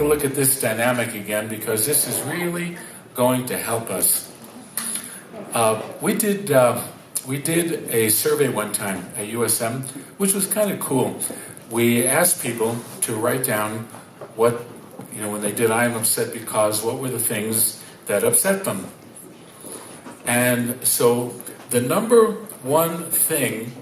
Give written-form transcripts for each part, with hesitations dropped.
take a look at this dynamic again, because this is really going to help us. We did a survey one time at USM, which was kind of cool. We asked people to write down what, when they did I am upset because, what were the things that upset them. And so the number one thing,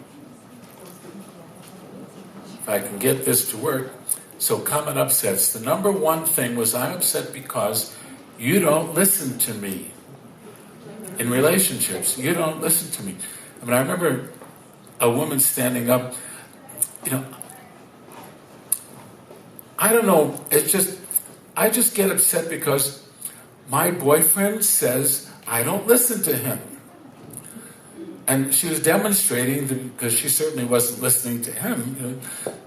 if I can get this to work, so common upsets, the number one thing was I'm upset because you don't listen to me. In relationships, you don't listen to me. I mean, I remember a woman standing up, I don't know, I just get upset because my boyfriend says I don't listen to him. And she was demonstrating, because she certainly wasn't listening to him,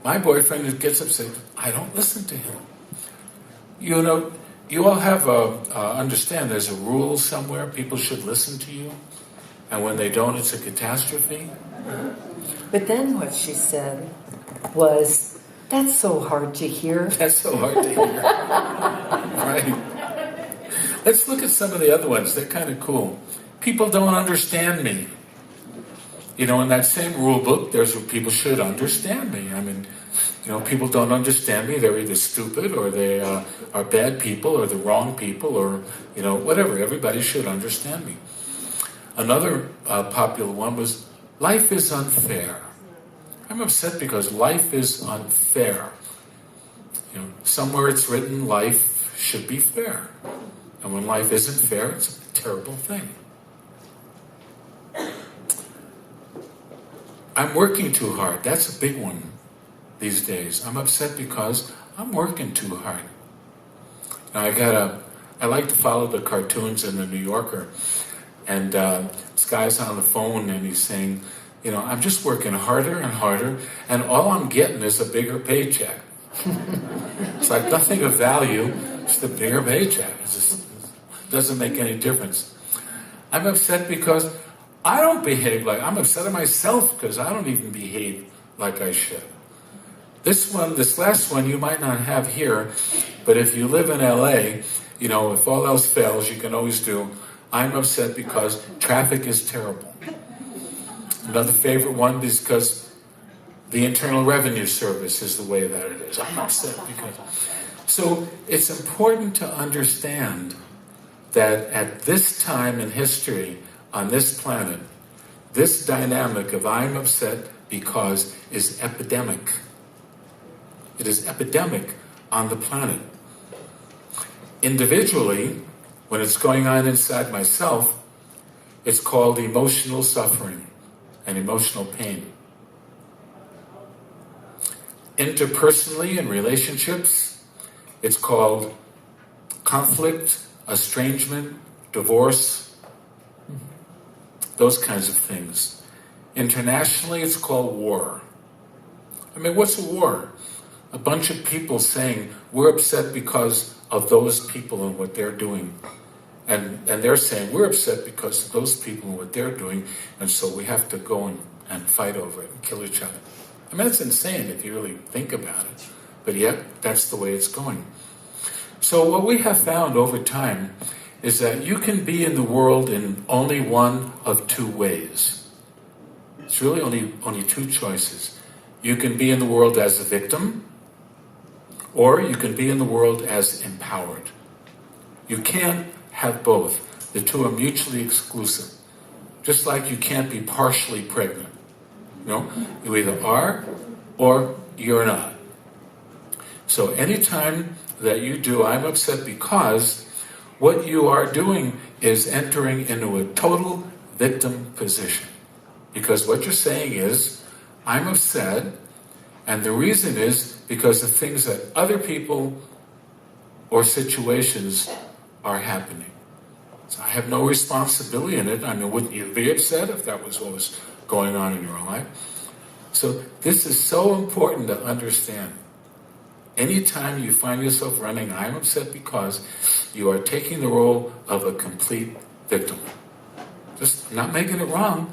my boyfriend gets upset, I don't listen to him. You all have understand there's a rule somewhere, people should listen to you, and when they don't, it's a catastrophe. But then what she said was, that's so hard to hear. That's so hard to hear. Right. Let's look at some of the other ones. They're kind of cool. People don't understand me. In that same rule book, there's where people should understand me. I mean, people don't understand me. They're either stupid, or they are bad people, or the wrong people, or, whatever. Everybody should understand me. Another popular one was, life is unfair. I'm upset because life is unfair. Somewhere it's written life should be fair. And when life isn't fair, it's a terrible thing. I'm working too hard. That's a big one these days. I'm upset because I'm working too hard. Now I like to follow the cartoons in the New Yorker, and this guy's on the phone and he's saying, I'm just working harder and harder, and all I'm getting is a bigger paycheck. It's like nothing of value, just a bigger paycheck. It just doesn't make any difference. I'm upset because I don't behave I'm upset at myself because I don't even behave like I should. This last one you might not have here, but if you live in LA, if all else fails, you can always do, I'm upset because traffic is terrible. Another favorite one is because the Internal Revenue Service is the way that it is. I'm upset because... So it's important to understand that at this time in history, on this planet, this dynamic of I'm upset because is epidemic. It is epidemic on the planet. Individually, when it's going on inside myself, it's called emotional suffering and emotional pain. Interpersonally, in relationships, it's called conflict, estrangement, divorce, those kinds of things. Internationally, it's called war. I mean, what's a war? A bunch of people saying, we're upset because of those people and what they're doing. And they're saying, we're upset because of those people and what they're doing, and so we have to go and fight over it and kill each other. I mean, that's insane if you really think about it. But yet, that's the way it's going. So what we have found over time is that you can be in the world in only one of two ways. It's really only two choices. You can be in the world as a victim, or you can be in the world as empowered. You can't have both. The two are mutually exclusive. Just like you can't be partially pregnant. You either are or you're not. So anytime that you do, I'm upset because, what you are doing is entering into a total victim position. Because what you're saying is, I'm upset, and the reason is because of things that other people or situations are happening. So I have no responsibility in it. I mean, wouldn't you be upset if that was what was going on in your life? So this is so important to understand. Anytime you find yourself running, I'm upset because, you are taking the role of a complete victim. Just not making it wrong.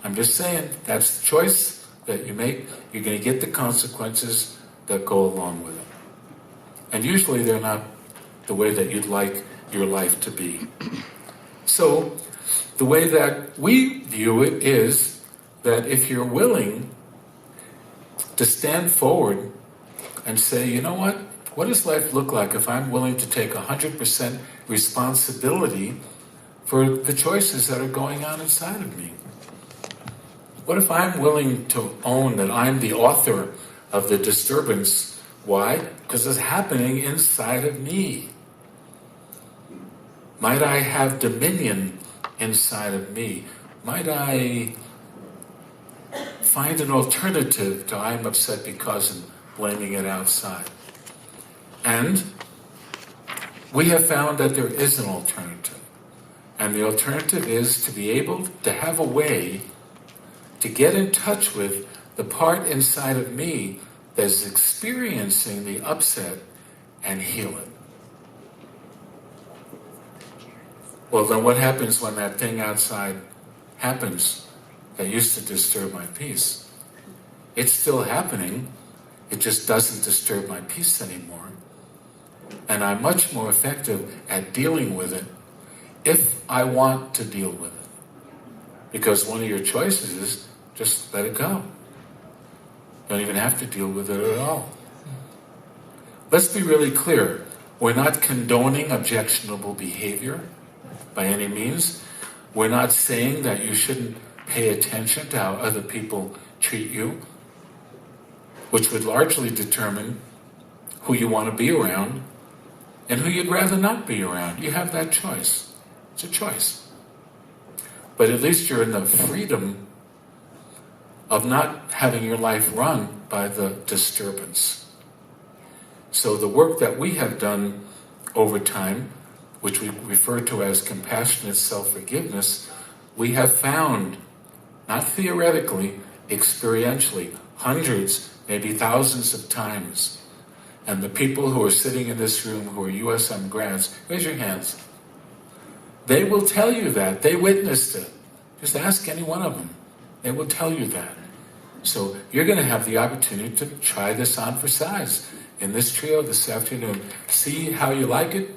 I'm just saying that's the choice that you make. You're going to get the consequences that go along with it. And usually they're not the way that you'd like your life to be. So the way that we view it is that if you're willing to stand forward and say, you know what does life look like if I'm willing to take 100% responsibility for the choices that are going on inside of me? What if I'm willing to own that I'm the author of the disturbance? Why? Because it's happening inside of me. Might I have dominion inside of me? Might I find an alternative to I'm upset because and blaming it outside? And we have found that there is an alternative. And the alternative is to be able to have a way to get in touch with the part inside of me that is experiencing the upset and heal it. Well, then what happens when that thing outside happens that used to disturb my peace? It's still happening, it just doesn't disturb my peace anymore. And I'm much more effective at dealing with it if I want to deal with it. Because one of your choices is just let it go. You don't even have to deal with it at all. Let's be really clear. We're not condoning objectionable behavior by any means. We're not saying that you shouldn't pay attention to how other people treat you, which would largely determine who you want to be around and who you'd rather not be around. You have that choice. It's a choice. But at least you're in the freedom of not having your life run by the disturbance. So the work that we have done over time, which we refer to as compassionate self-forgiveness, we have found, not theoretically, experientially, hundreds, maybe thousands of times. And the people who are sitting in this room who are USM grads, raise your hands. They will tell you that. They witnessed it. Just ask any one of them. They will tell you that. So you're going to have the opportunity to try this on for size in this trio this afternoon. See how you like it.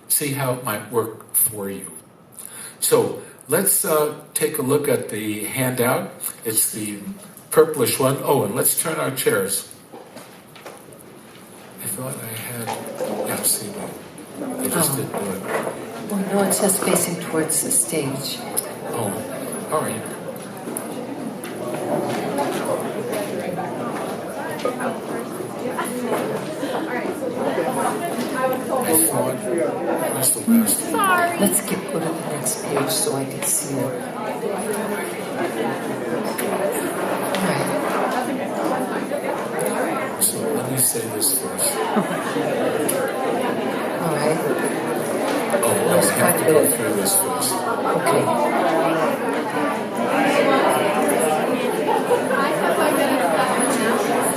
See how it might work for you. So let's take a look at the handout. It's the purplish one. Oh, and let's turn our chairs. I thought I had... Yeah, see, I just didn't do it. Well, no, it says facing towards the stage. Oh, all right. I thought, where's the last one? Sorry. Let's go to the next page so I can see it. All right. So let me say this first. All right. Oh, I have to go through this first. Okay.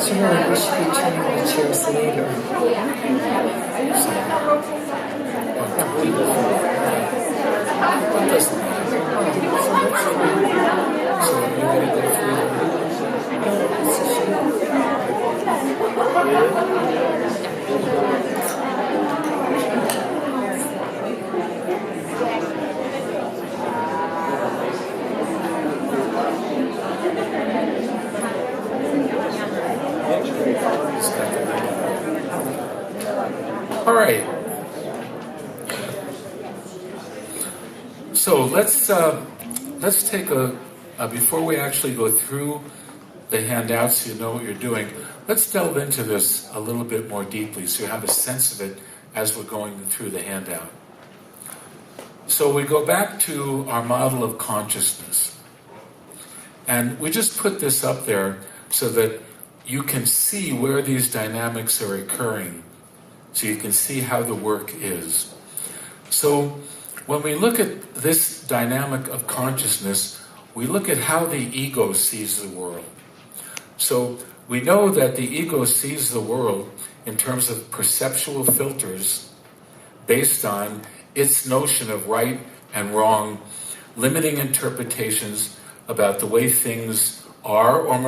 So really, we should be turning the chairs later. It doesn't matter. So you're going to go All right. So let's take before we actually go through the handouts, so you know what you're doing. Let's delve into this a little bit more deeply, so you have a sense of it as we're going through the handout. So we go back to our model of consciousness, and we just put this up there so that you can see where these dynamics are occurring. So you can see how the work is. So when we look at this dynamic of consciousness, we look at how the ego sees the world. So we know that the ego sees the world in terms of perceptual filters based on its notion of right and wrong, limiting interpretations about the way things are, or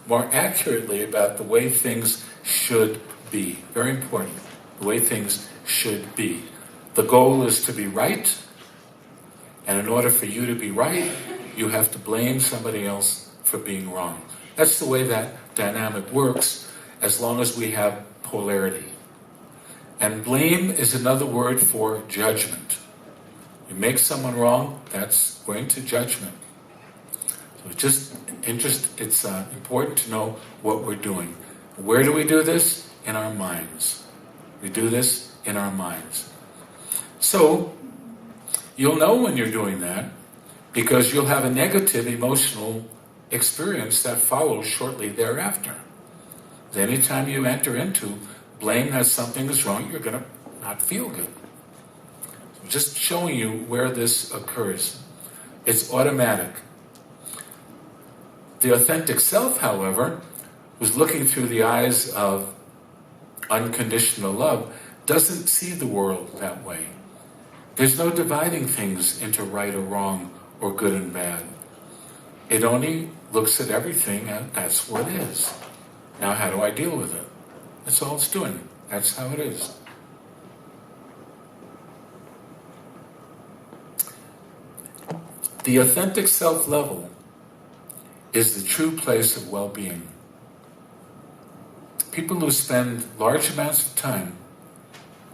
more accurately about the way things should be. Very important. The way things should be. The goal is to be right, and in order for you to be right, you have to blame somebody else for being wrong. That's the way that dynamic works, as long as we have polarity. And blame is another word for judgment. You make someone wrong, we're into judgment. So it's important to know what we're doing. Where do we do this? In our minds. We do this in our minds. So, you'll know when you're doing that, because you'll have a negative emotional experience that follows shortly thereafter. Anytime you enter into blame that something is wrong, you're going to not feel good. So just showing you where this occurs. It's automatic. The authentic self, however, who's looking through the eyes of unconditional love, doesn't see the world that way. There's no dividing things into right or wrong or good and bad. It only looks at everything and that's what it is. Now how do I deal with it? That's all it's doing. That's how it is. The authentic self level is the true place of well-being. People who spend large amounts of time,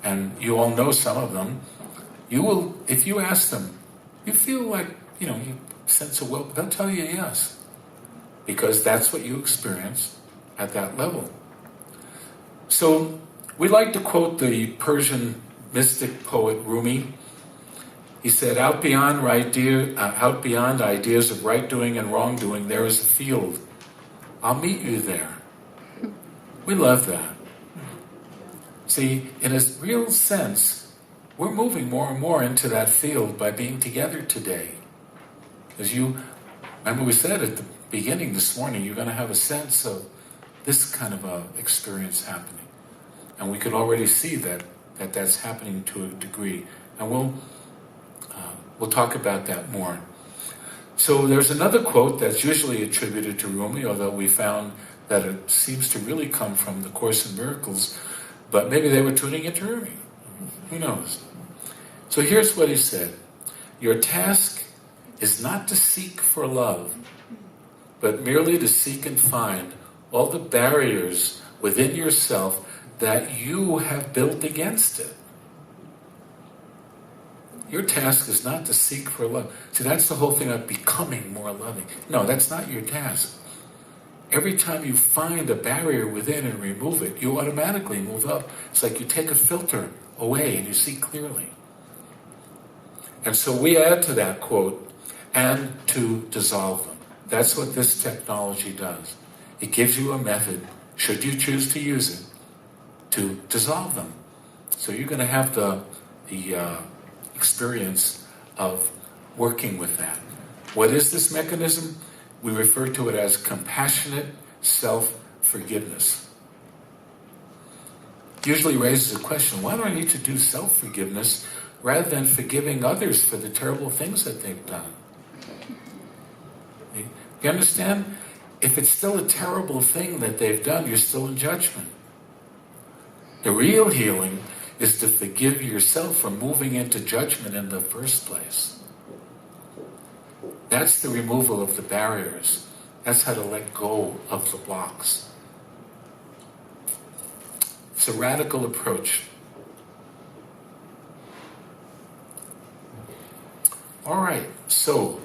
and you all know some of them, you will, if you ask them, you feel like, you sense of well, they'll tell you yes. Because that's what you experience at that level. So, we like to quote the Persian mystic poet Rumi. He said, out beyond ideas of right doing and wrong doing, there is a field. I'll meet you there. We love that. See, in a real sense, we're moving more and more into that field by being together today. As you remember, we said at the beginning this morning, you're going to have a sense of this kind of a experience happening. And we can already see that's happening to a degree. And we'll talk about that more. So there's another quote that's usually attributed to Rumi, although we found that it seems to really come from the Course in Miracles, but maybe they were tuning into Rumi. Who knows? So here's what he said. Your task is not to seek for love, but merely to seek and find all the barriers within yourself that you have built against it. Your task is not to seek for love. See, that's the whole thing of becoming more loving. No, that's not your task. Every time you find a barrier within and remove it, you automatically move up. It's like you take a filter away and you see clearly. And so we add to that quote, and to dissolve them. That's what this technology does. It gives you a method, should you choose to use it, to dissolve them. So you're going to have the experience of working with that. What is this mechanism? We refer to it as compassionate self-forgiveness. Usually raises a question, why do I need to do self-forgiveness rather than forgiving others for the terrible things that they've done? You understand? If it's still a terrible thing that they've done, you're still in judgment. The real healing is to forgive yourself for moving into judgment in the first place. That's the removal of the barriers. That's how to let go of the blocks. It's a radical approach. All right, so,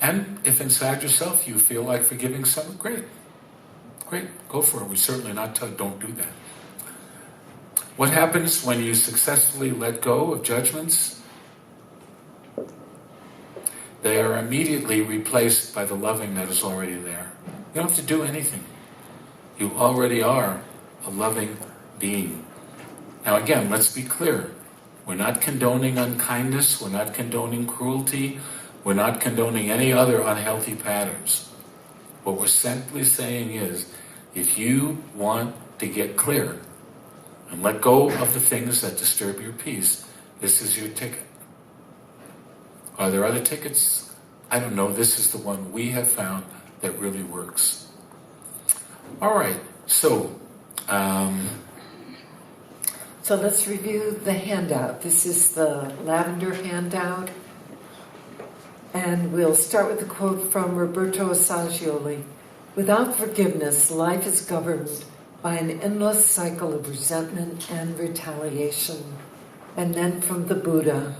and if inside yourself you feel like forgiving someone, great, go for it. We're certainly not don't do that. What happens when you successfully let go of judgments? They are immediately replaced by the loving that is already there. You don't have to do anything. You already are a loving being. Now again, let's be clear. We're not condoning unkindness. We're not condoning cruelty. We're not condoning any other unhealthy patterns. What we're simply saying is, if you want to get clear and let go of the things that disturb your peace, this is your ticket. Are there other tickets? I don't know. This is the one we have found that really works. All right, so let's review the handout. This is the lavender handout. And we'll start with a quote from Roberto Assagioli. Without forgiveness, life is governed by an endless cycle of resentment and retaliation. And then from the Buddha,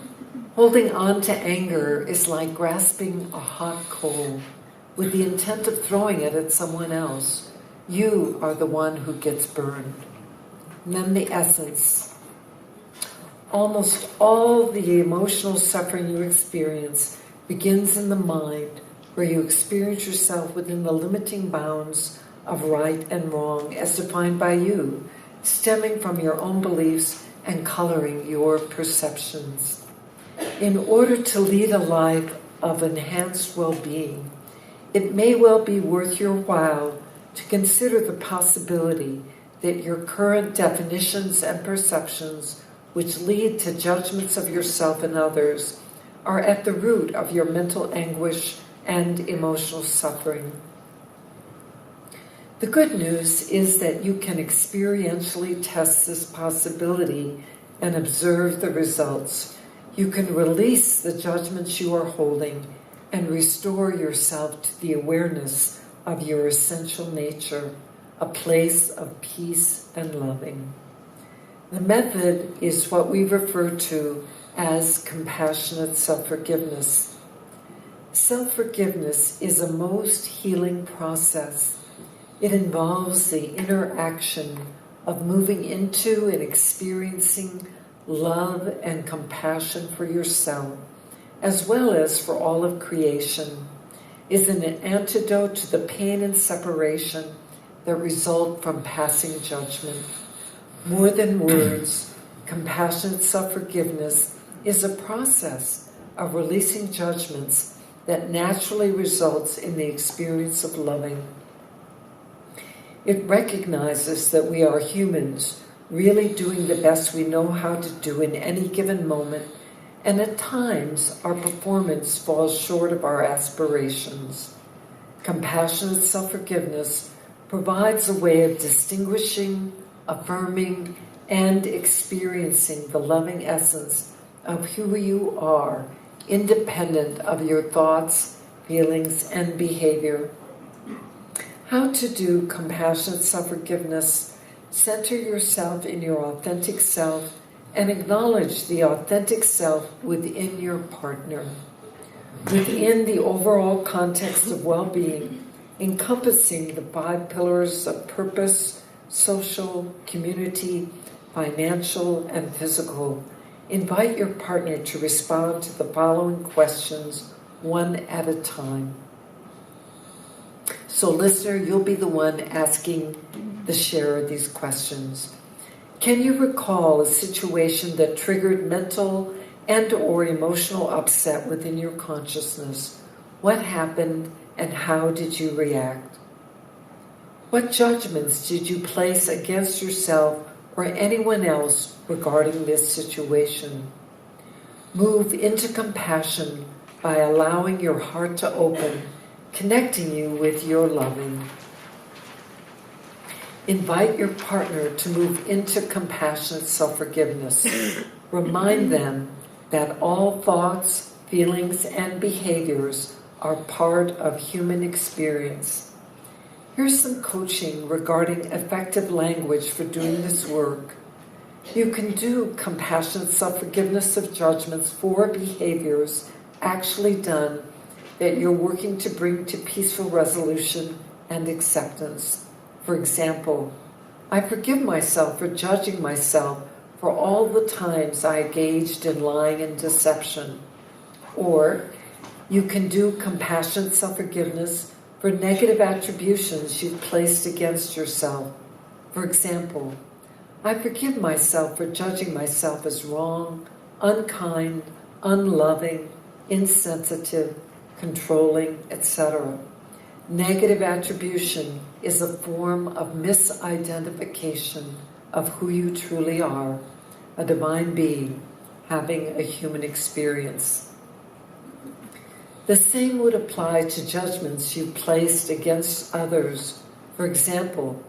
holding on to anger is like grasping a hot coal with the intent of throwing it at someone else. You are the one who gets burned. And then the essence. Almost all the emotional suffering you experience begins in the mind, where you experience yourself within the limiting bounds of right and wrong as defined by you, stemming from your own beliefs and coloring your perceptions. In order to lead a life of enhanced well-being, it may well be worth your while to consider the possibility that your current definitions and perceptions, which lead to judgments of yourself and others, are at the root of your mental anguish and emotional suffering. The good news is that you can experientially test this possibility and observe the results. You can release the judgments you are holding and restore yourself to the awareness of your essential nature, a place of peace and loving. The method is what we refer to as compassionate self-forgiveness. Self-forgiveness is a most healing process. It involves the interaction of moving into and experiencing love and compassion for yourself, as well as for all of creation. Is an antidote to the pain and separation that result from passing judgment. More than words, compassionate self-forgiveness is a process of releasing judgments that naturally results in the experience of loving. It recognizes that we are humans, really doing the best we know how to do in any given moment, and at times our performance falls short of our aspirations. Compassionate self-forgiveness provides a way of distinguishing, affirming, and experiencing the loving essence of who you are, independent of your thoughts, feelings, and behavior. How to do compassionate self-forgiveness: center yourself in your authentic self and acknowledge the authentic self within your partner. Within the overall context of well-being, encompassing the 5 pillars of purpose, social, community, financial, and physical, invite your partner to respond to the following questions one at a time. So, listener, you'll be the one asking the sharer these questions. Can you recall a situation that triggered mental and or emotional upset within your consciousness? What happened and how did you react? What judgments did you place against yourself or anyone else regarding this situation? Move into compassion by allowing your heart to open, connecting you with your loving. Invite your partner to move into compassionate self-forgiveness. Remind them that all thoughts, feelings, and behaviors are part of human experience. Here's some coaching regarding effective language for doing this work. You can do compassionate self-forgiveness of judgments for behaviors actually done that you're working to bring to peaceful resolution and acceptance. For example, I forgive myself for judging myself for all the times I engaged in lying and deception. Or you can do compassionate self-forgiveness for negative attributions you've placed against yourself. For example, I forgive myself for judging myself as wrong, unkind, unloving, insensitive, controlling, etc. Negative attribution is a form of misidentification of who you truly are, a divine being having a human experience. The same would apply to judgments you placed against others. For example,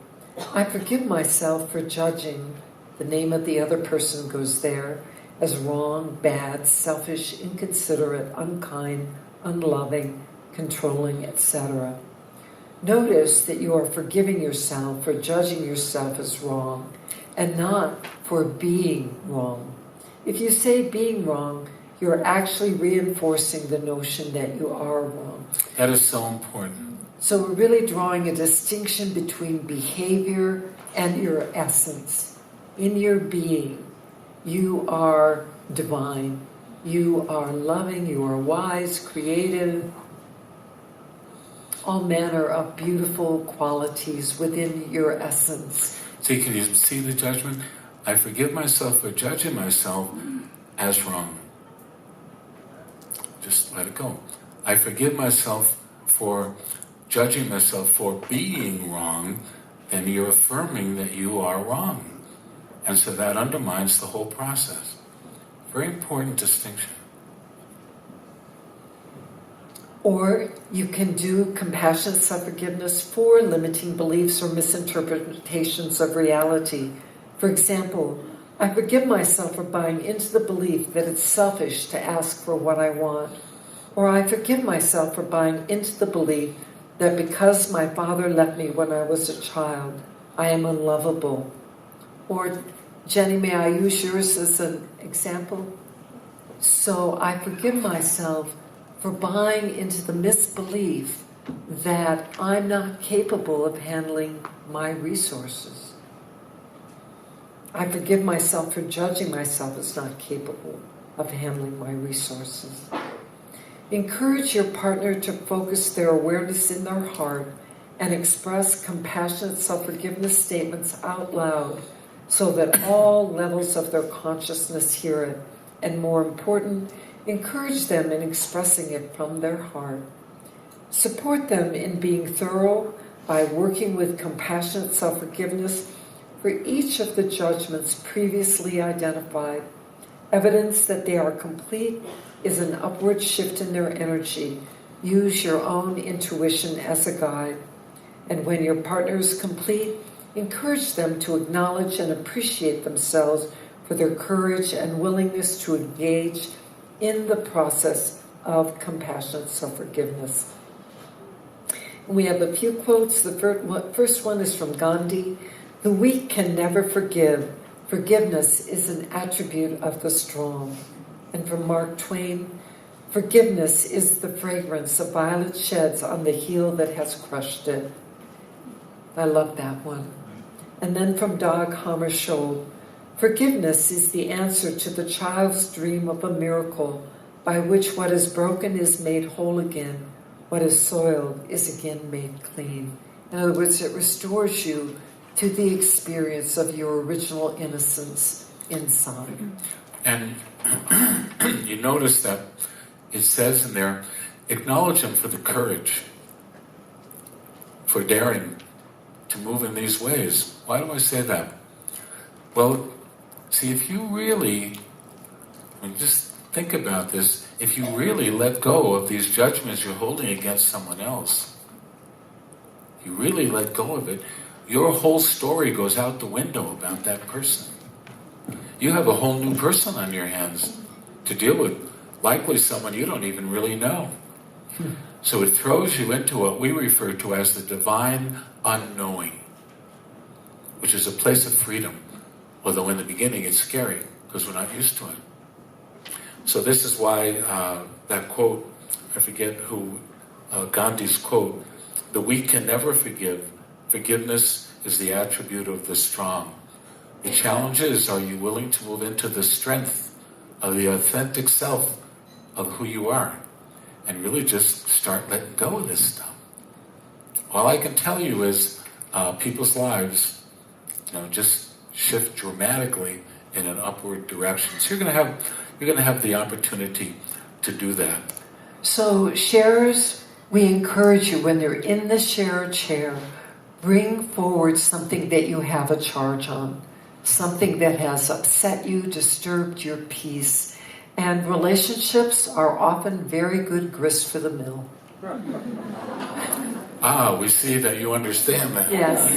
I forgive myself for judging. The name of the other person goes there as wrong, bad, selfish, inconsiderate, unkind, unloving, controlling, etc. Notice that you are forgiving yourself for judging yourself as wrong and not for being wrong. If you say being wrong, you're actually reinforcing the notion that you are wrong. That is so important. So we're really drawing a distinction between behavior and your essence. In your being, you are divine. You are loving, you are wise, creative, all manner of beautiful qualities within your essence. See, can you see the judgment? I forgive myself for judging myself as wrong. Just let it go. I forgive myself for judging myself for being wrong, then you're affirming that you are wrong. And so that undermines the whole process. Very important distinction. Or you can do compassionate self-forgiveness for limiting beliefs or misinterpretations of reality. For example, I forgive myself for buying into the belief that it's selfish to ask for what I want. Or I forgive myself for buying into the belief that because my father left me when I was a child, I am unlovable. Or, Jenny, may I use yours as an example? So I forgive myself for buying into the misbelief that I'm not capable of handling my resources. I forgive myself for judging myself as not capable of handling my resources. Encourage your partner to focus their awareness in their heart and express compassionate self-forgiveness statements out loud so that all levels of their consciousness hear it. And more important, encourage them in expressing it from their heart. Support them in being thorough by working with compassionate self-forgiveness for each of the judgments previously identified. Evidence that they are complete is an upward shift in their energy. Use your own intuition as a guide. And when your partner is complete, encourage them to acknowledge and appreciate themselves for their courage and willingness to engage in the process of compassionate self-forgiveness. We have a few quotes. The first one is from Gandhi. The weak can never forgive. Forgiveness is an attribute of the strong. And from Mark Twain, forgiveness is the fragrance a violet sheds on the heel that has crushed it. I love that one. And then from Dag Hammarskjöld, forgiveness is the answer to the child's dream of a miracle by which what is broken is made whole again, what is soiled is again made clean. In other words, it restores you to the experience of your original innocence inside. And you notice that it says in there, acknowledge him for the courage, for daring to move in these ways. Why do I say that? Well, see, if you really, just think about this, if you really let go of these judgments you're holding against someone else, you really let go of it, your whole story goes out the window about that person. You have a whole new person on your hands to deal with, likely someone you don't even really know. So it throws you into what we refer to as the divine unknowing, which is a place of freedom, although in the beginning it's scary because we're not used to it. So this is why that quote, I forget who, Gandhi's quote, the weak can never forgive. Forgiveness is the attribute of the strong. The challenge is, are you willing to move into the strength of the authentic self of who you are and really just start letting go of this stuff? All I can tell you is people's lives, just shift dramatically in an upward direction. So you're going to have the opportunity to do that. So sharers, we encourage you when they're in the sharer chair, bring forward something that you have a charge on, something that has upset you, disturbed your peace, And relationships are often very good grist for the mill. We see that you understand that. Yes.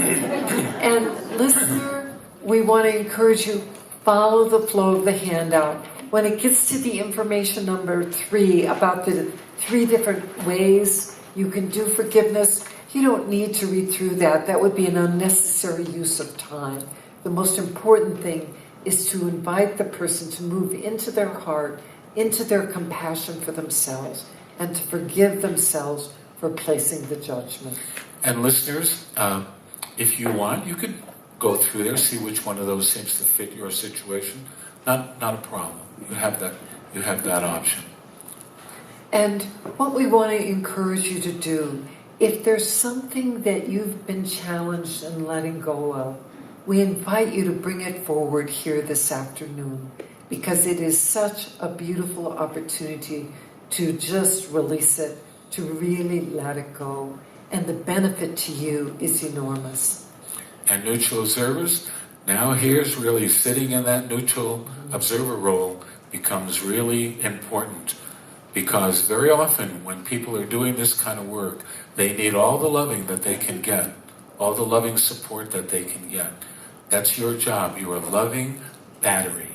And listener, we want to encourage you, follow the flow of the handout. When it gets to the information number 3 about the 3 different ways you can do forgiveness, you don't need to read through that. That would be an unnecessary use of time. The most important thing is to invite the person to move into their heart, into their compassion for themselves, and to forgive themselves for placing the judgment. And listeners, if you want, you could go through there, see which one of those seems to fit your situation. Not a problem. You have that option. And what we want to encourage you to do, if there's something that you've been challenged in letting go of, we invite you to bring it forward here this afternoon, because it is such a beautiful opportunity to just release it, to really let it go. And the benefit to you is enormous. And neutral observers, now here's really sitting in that neutral observer role becomes really important, because very often when people are doing this kind of work, they need all the loving that they can get, all the loving support that they can get. That's your job. You're a loving battery.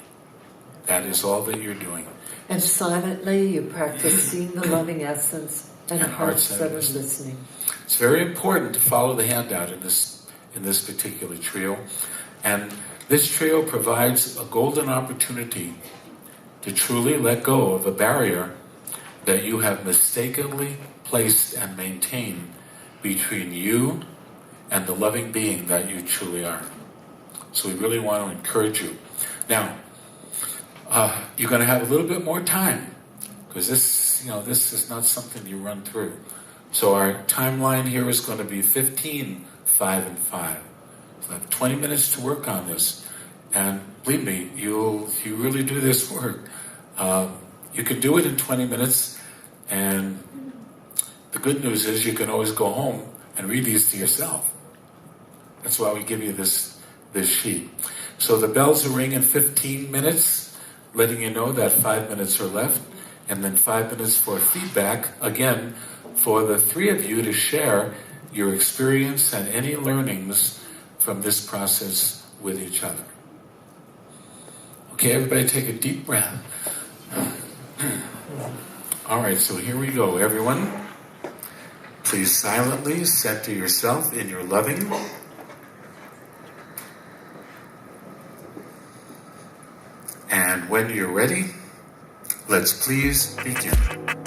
That is all that you're doing. And silently you practice seeing the loving essence and heart-centered listening. It's very important to follow the handout in this particular trio. And this trio provides a golden opportunity to truly let go of a barrier that you have mistakenly placed and maintained between you and the loving being that you truly are. So we really want to encourage you. Now, you're going to have a little bit more time, because this is not something you run through. So our timeline here is going to be 15, 5, and 5. So I have 20 minutes to work on this. And believe me, you really do this work. You can do it in 20 minutes, and the good news is you can always go home and read these to yourself. That's why we give you this sheet. So the bells will ring in 15 minutes, letting you know that 5 minutes are left, and then 5 minutes for feedback, again, for the 3 of you to share your experience and any learnings from this process with each other. Okay, everybody take a deep breath. All right, so here we go, everyone. Please silently center yourself in your loving. And when you're ready, let's please begin.